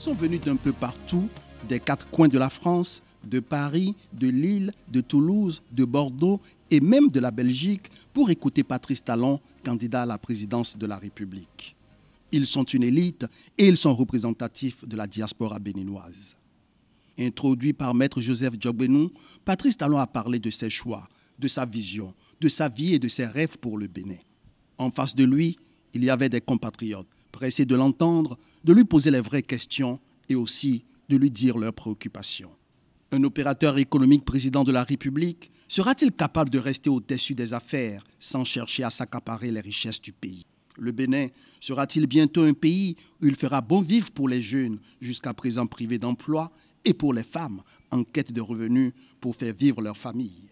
sont venus d'un peu partout, des quatre coins de la France, de Paris, de Lille, de Toulouse, de Bordeaux et même de la Belgique pour écouter Patrice Talon, candidat à la présidence de la République. Ils sont une élite et ils sont représentatifs de la diaspora béninoise. Introduit par Maître Joseph Djogbenou, Patrice Talon a parlé de ses choix, de sa vision, de sa vie et de ses rêves pour le Bénin. En face de lui, il y avait des compatriotes pressés de l'entendre, de lui poser les vraies questions et aussi de lui dire leurs préoccupations. Un opérateur économique président de la République sera-t-il capable de rester au-dessus des affaires sans chercher à s'accaparer les richesses du pays? Le Bénin sera-t-il bientôt un pays où il fera bon vivre pour les jeunes, jusqu'à présent privés d'emploi, et pour les femmes en quête de revenus pour faire vivre leur famille?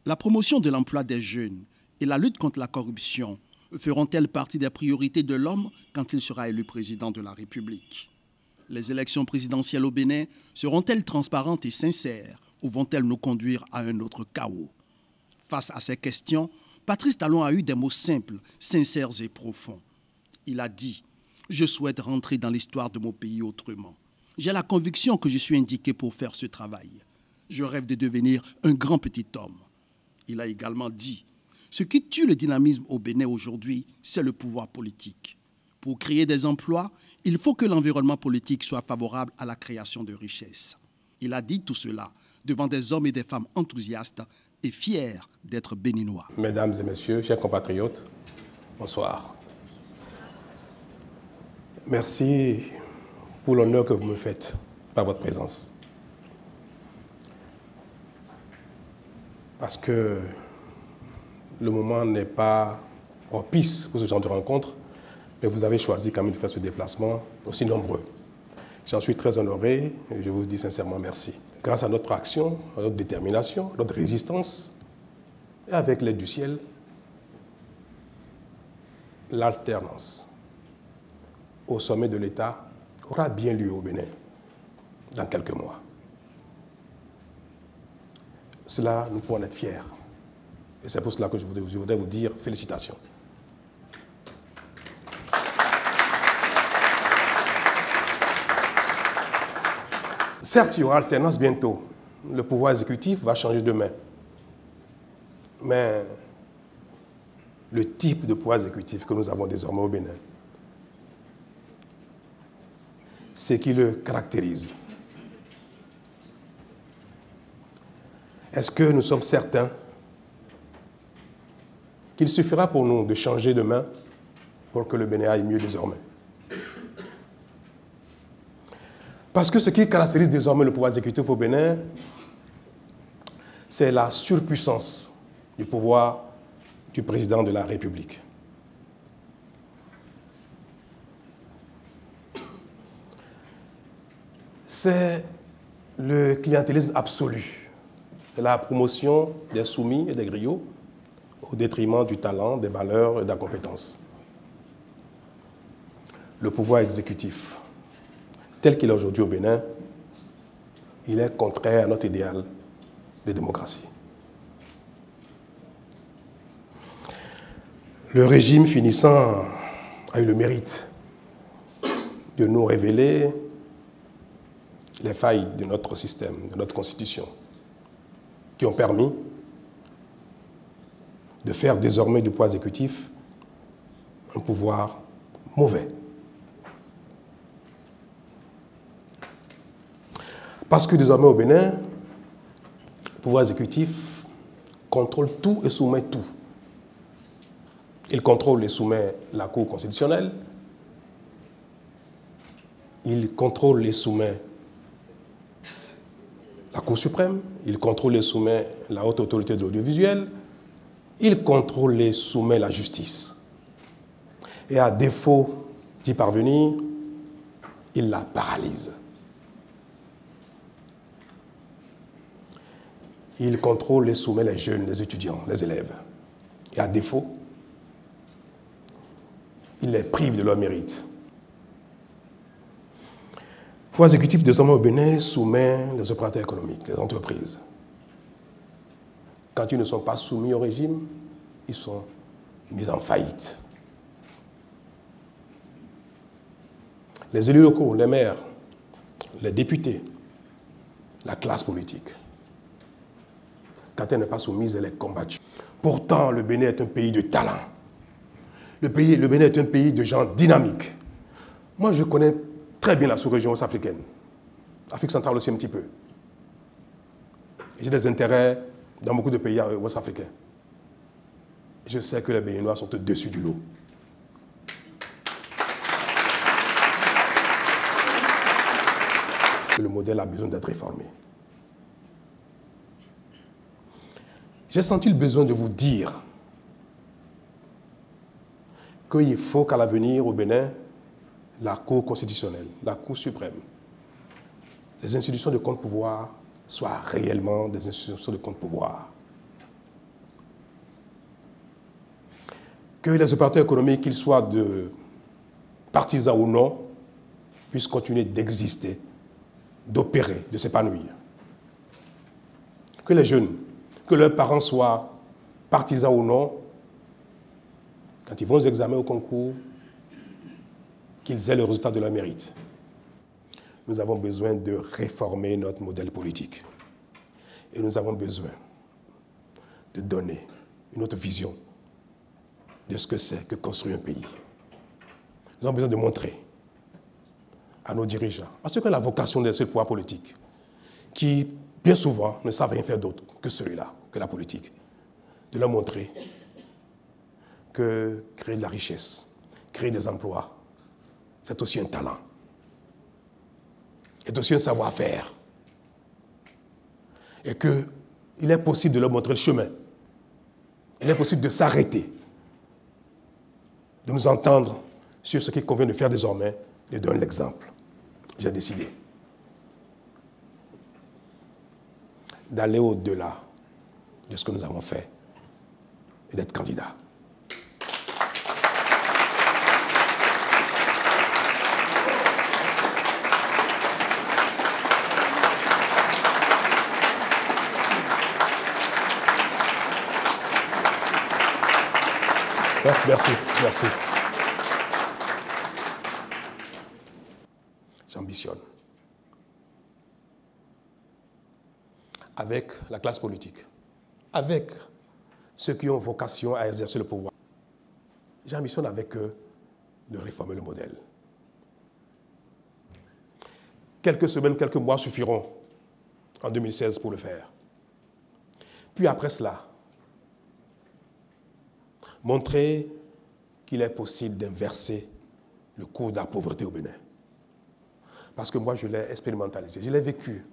La promotion de l'emploi des jeunes et la lutte contre la corruption feront-elles partie des priorités de l'homme quand il sera élu président de la République? Les élections présidentielles au Bénin seront-elles transparentes et sincères ou vont-elles nous conduire à un autre chaos? Face à ces questions, Patrice Talon a eu des mots simples, sincères et profonds. Il a dit « Je souhaite rentrer dans l'histoire de mon pays autrement. J'ai la conviction que je suis indiqué pour faire ce travail. Je rêve de devenir un grand petit homme. » Il a également dit « Ce qui tue le dynamisme au Bénin aujourd'hui, c'est le pouvoir politique. Pour créer des emplois, il faut que l'environnement politique soit favorable à la création de richesses. » Il a dit tout cela devant des hommes et des femmes enthousiastes et fiers d'être béninois. Mesdames et messieurs, chers compatriotes, bonsoir. Merci pour l'honneur que vous me faites par votre présence. Parce que le moment n'est pas propice pour ce genre de rencontre, mais vous avez choisi quand même de faire ce déplacement aussi nombreux. J'en suis très honoré et je vous dis sincèrement merci. Grâce à notre action, à notre détermination, à notre résistance, et avec l'aide du ciel, l'alternance au sommet de l'État aura bien lieu au Bénin dans quelques mois. Cela, nous pouvons en être fiers. Et c'est pour cela que je voudrais vous dire félicitations. Certes, il y aura alternance bientôt. Le pouvoir exécutif va changer de main. Mais le type de pouvoir exécutif que nous avons désormais au Bénin, ce qui le caractérise. Est-ce que nous sommes certains qu'il suffira pour nous de changer de main pour que le Bénin aille mieux désormais? Parce que ce qui caractérise désormais le pouvoir exécutif au Bénin, c'est la surpuissance du pouvoir du président de la République. C'est le clientélisme absolu, la promotion des soumis et des griots au détriment du talent, des valeurs et de la compétence. Le pouvoir exécutif, tel qu'il est aujourd'hui au Bénin, il est contraire à notre idéal de démocratie. Le régime finissant a eu le mérite de nous révéler les failles de notre système, de notre constitution, qui ont permis de faire désormais du pouvoir exécutif un pouvoir mauvais. Parce que désormais au Bénin, le pouvoir exécutif contrôle tout et soumet tout. Il contrôle et soumet la Cour constitutionnelle, il contrôle et soumet la Cour suprême, il contrôle et soumet la Haute Autorité de l'audiovisuel, il contrôle et soumet la justice. Et à défaut d'y parvenir, il la paralyse. Il contrôle et soumet les jeunes, les étudiants, les élèves. Et à défaut, il les prive de leur mérite. Le pouvoir exécutif désormais au Bénin soumet les opérateurs économiques, les entreprises. Quand ils ne sont pas soumis au régime, ils sont mis en faillite. Les élus locaux, les maires, les députés, la classe politique. Quand elle n'est pas soumise, elle est combattue. Pourtant, le Bénin est un pays de talent. Le Bénin est un pays de gens dynamiques. Moi, je connais très bien la sous-région ouest-africaine. Afrique centrale aussi un petit peu. J'ai des intérêts dans beaucoup de pays ouest-africains. Je sais que les Béninois sont au-dessus du lot. Le modèle a besoin d'être réformé. J'ai senti le besoin de vous dire qu'il faut qu'à l'avenir au Bénin, la Cour constitutionnelle, la Cour suprême, les institutions de contre-pouvoir soient réellement des institutions de contre-pouvoir. Que les opérateurs économiques, qu'ils soient de partisans ou non, puissent continuer d'exister, d'opérer, de s'épanouir. Que les jeunes, que leurs parents soient partisans ou non, quand ils vont aux examens au concours, qu'ils aient le résultat de leur mérite. Nous avons besoin de réformer notre modèle politique. Et nous avons besoin de donner une autre vision de ce que c'est que construire un pays. Nous avons besoin de montrer à nos dirigeants, à ceux qui ont la vocation d'être le pouvoir politique, qui bien souvent ne savent rien faire d'autre que celui-là, que la politique, de leur montrer que créer de la richesse, créer des emplois, c'est aussi un talent. C'est aussi un savoir-faire. Et qu'il est possible de leur montrer le chemin. Il est possible de s'arrêter, de nous entendre sur ce qu'il convient de faire désormais, et de donner l'exemple. J'ai décidé d'aller au-delà de ce que nous avons fait et d'être candidat. Merci, merci. J'ambitionne. Avec la classe politique, avec ceux qui ont vocation à exercer le pouvoir, j'ambitionne avec eux de réformer le modèle. Quelques semaines, quelques mois suffiront en 2016 pour le faire. Puis après cela, montrer qu'il est possible d'inverser le cours de la pauvreté au Bénin. Parce que moi, je l'ai expérimentalisé, je l'ai vécu.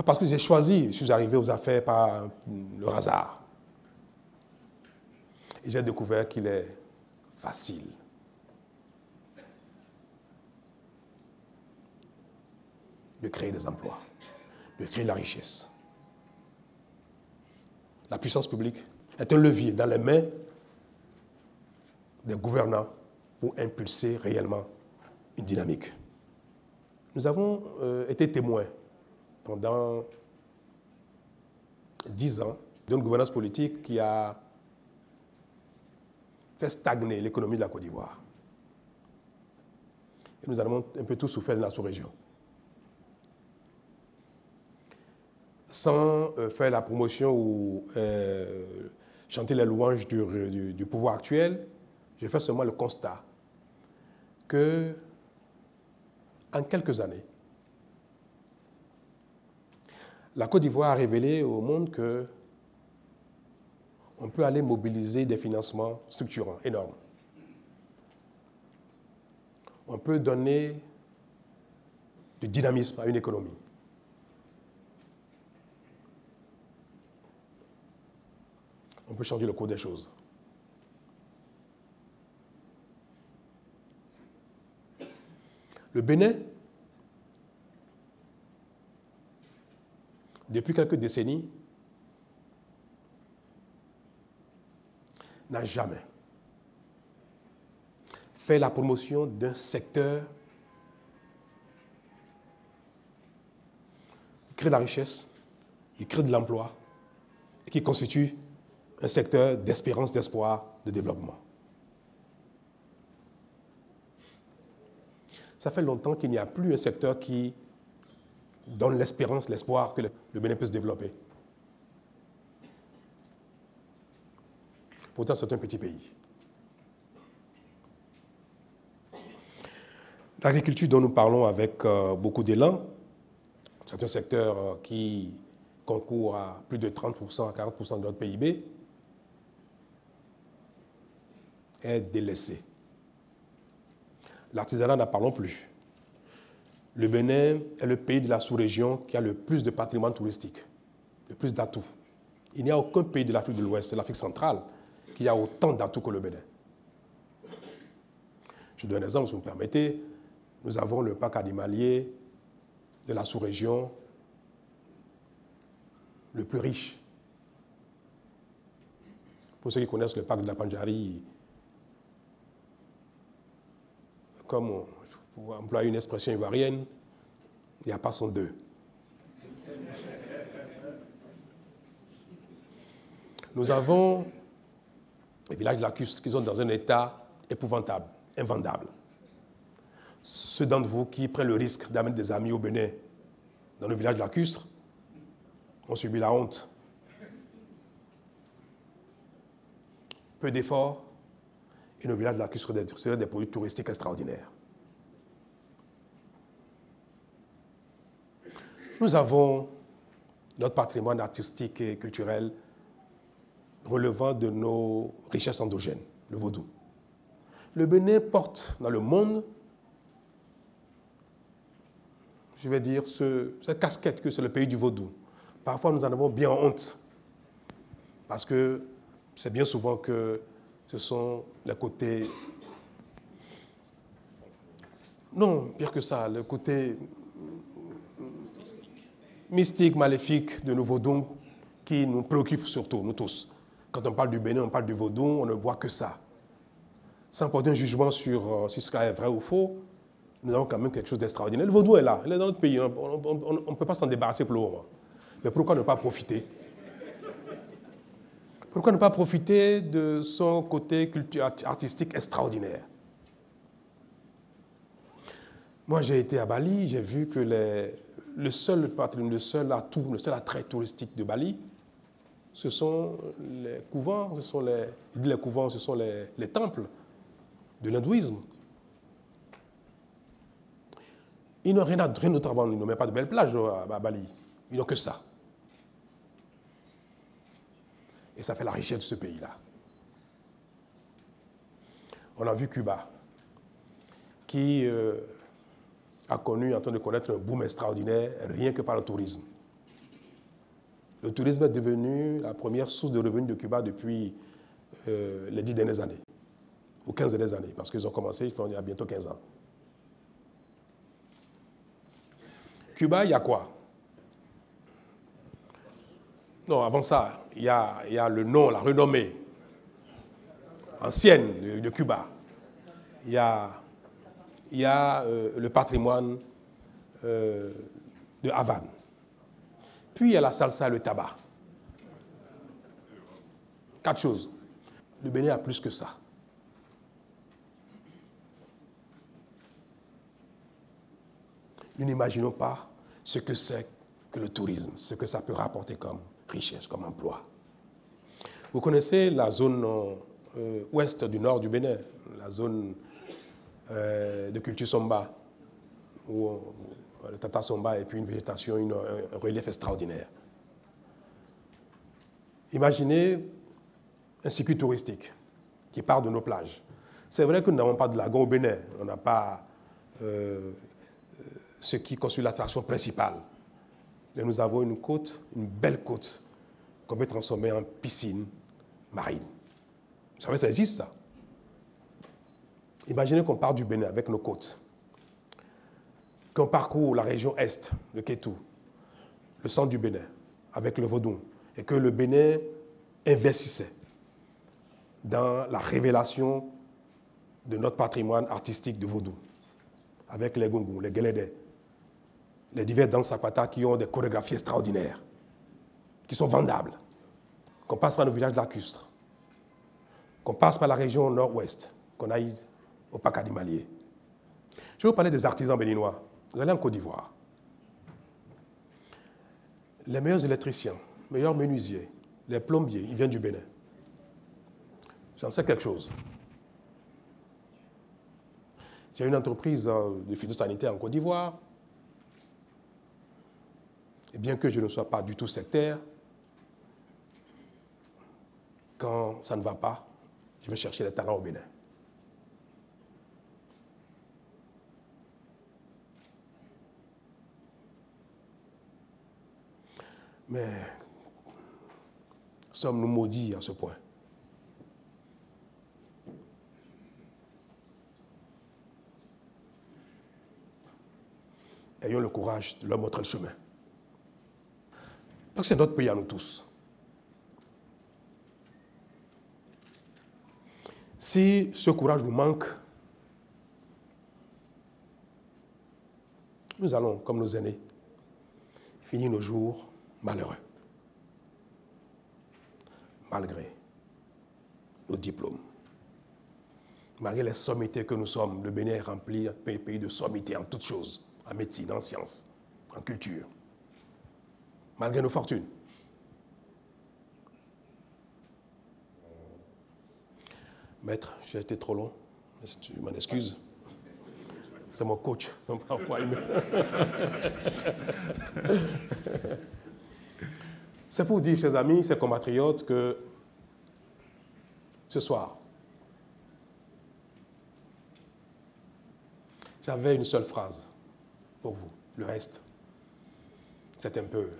Parce que j'ai choisi, je suis arrivé aux affaires par le hasard. Et j'ai découvert qu'il est facile de créer des emplois, de créer de la richesse. La puissance publique est un levier dans les mains des gouvernants pour impulser réellement une dynamique. Nous avons été témoins pendant 10 ans d'une gouvernance politique qui a fait stagner l'économie de la Côte d'Ivoire. Et nous avons un peu tous souffert de la sous-région. Sans faire la promotion ou chanter les louanges du pouvoir actuel, je fais seulement le constat que, en quelques années, la Côte d'Ivoire a révélé au monde qu'on peut aller mobiliser des financements structurants énormes. On peut donner du dynamisme à une économie. On peut changer le cours des choses. Le Bénin, depuis quelques décennies, n'a jamais fait la promotion d'un secteur qui crée de la richesse, qui crée de l'emploi et qui constitue un secteur d'espérance, d'espoir, de développement. Ça fait longtemps qu'il n'y a plus un secteur qui donne l'espérance, l'espoir que le Bénin peut se développer. Pourtant, c'est un petit pays. L'agriculture dont nous parlons avec beaucoup d'élan, c'est un secteur qui concourt à plus de 30% à 40% de notre PIB, est délaissé. L'artisanat, n'en parlons plus. Le Bénin est le pays de la sous-région qui a le plus de patrimoine touristique, le plus d'atouts. Il n'y a aucun pays de l'Afrique de l'Ouest, c'est l'Afrique centrale, qui a autant d'atouts que le Bénin. Je donne un exemple, si vous me permettez. Nous avons le parc animalier de la sous-région le plus riche. Pour ceux qui connaissent le parc de la Pandjari, comme pour employer une expression ivoirienne, il n'y a pas son deux. Nous avons les villages de lacustres qui sont dans un état épouvantable, invendable. Ceux d'entre vous qui prennent le risque d'amener des amis au Bénin dans le village lacustre ont subi la honte. Peu d'efforts et nos villages lacustres seraient des produits touristiques extraordinaires. Nous avons notre patrimoine artistique et culturel relevant de nos richesses endogènes, le vaudou. Le Bénin porte dans le monde, je vais dire, cette casquette que c'est le pays du vaudou. Parfois, nous en avons bien honte, parce que c'est bien souvent que ce sont les côtés... Non, pire que ça, le côté mystique, maléfique de nos vaudous qui nous préoccupe surtout, nous tous. Quand on parle du Bénin, on parle du vaudou, on ne voit que ça. Sans porter un jugement sur si cela est vrai ou faux, nous avons quand même quelque chose d'extraordinaire. Le vaudou est là, il est dans notre pays, on ne peut pas s'en débarrasser pour le moment. Mais pourquoi ne pas profiter? Pourquoi ne pas profiter de son côté artistique extraordinaire? Moi, j'ai été à Bali, j'ai vu que le seul atout, le seul attrait touristique de Bali, ce sont les couvents, ce sont les temples de l'hindouisme. Ils n'ont rien d'autre avant, ils n'ont même pas de belles plages à Bali. Ils n'ont que ça. Et ça fait la richesse de ce pays-là. On a vu Cuba, qui a connu, en train de connaître un boom extraordinaire, rien que par le tourisme. Le tourisme est devenu la première source de revenus de Cuba depuis les 10 dernières années, ou 15 dernières années, parce qu'ils ont commencé il y a bientôt 15 ans. Cuba, il y a quoi? Non, avant ça, il y a le nom, la renommée ancienne de Cuba. Il y a le patrimoine de Havane. Puis il y a la salsa et le tabac. 4 choses. Le Bénin a plus que ça. Nous n'imaginons pas ce que c'est que le tourisme, ce que ça peut rapporter comme richesse, comme emploi. Vous connaissez la zone ouest du nord du Bénin, la zone de culture Somba, où le Tata Somba et puis une végétation, un relief extraordinaire. Imaginez un circuit touristique qui part de nos plages. C'est vrai que nous n'avons pas de lagon au Bénin, on n'a pas ce qui constitue l'attraction principale. Mais nous avons une côte, une belle côte, qu'on peut transformer en piscine marine. Vous savez, ça existe, ça. Imaginez qu'on part du Bénin avec nos côtes, qu'on parcourt la région est, le Kétou, le centre du Bénin, avec le vaudou, et que le Bénin investissait dans la révélation de notre patrimoine artistique de vaudou, avec les gongo, les guélédés, les divers danses sapata qui ont des chorégraphies extraordinaires, qui sont vendables, qu'on passe par nos villages lacustres, qu'on passe par la région nord-ouest, qu'on aille au parc animalier. Je vais vous parler des artisans béninois. Vous allez en Côte d'Ivoire. Les meilleurs électriciens, meilleurs menuisiers, les plombiers, ils viennent du Bénin. J'en sais quelque chose. J'ai une entreprise de phytosanitaire en Côte d'Ivoire. Et bien que je ne sois pas du tout sectaire, quand ça ne va pas, je vais chercher les talents au Bénin. Mais sommes-nous maudits à ce point? Ayons le courage de leur montrer le chemin. Parce que c'est notre pays à nous tous. Si ce courage nous manque, nous allons, comme nos aînés, finir nos jours malheureux, malgré nos diplômes, malgré les sommités que nous sommes. Le Bénin est rempli, un pays de sommités en toutes choses, en médecine, en sciences, en culture, malgré nos fortunes. Maître, j'ai été trop long, tu m'en excuses. C'est mon coach, donc parfois il me... C'est pour dire, chers amis, chers compatriotes, que ce soir, j'avais une seule phrase pour vous. Le reste, c'est un peu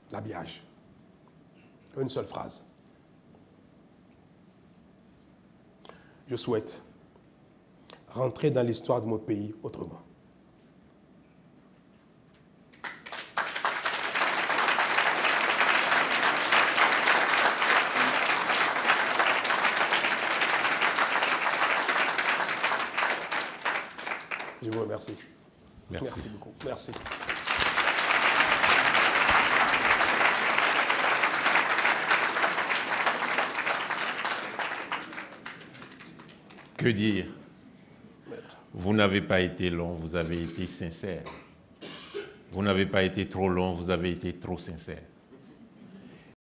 l'habillage. Une seule phrase. Je souhaite rentrer dans l'histoire de mon pays autrement. Je vous remercie. Merci. Merci beaucoup. Merci. Que dire? Vous n'avez pas été long, vous avez été sincère. Vous n'avez pas été trop long, vous avez été trop sincère.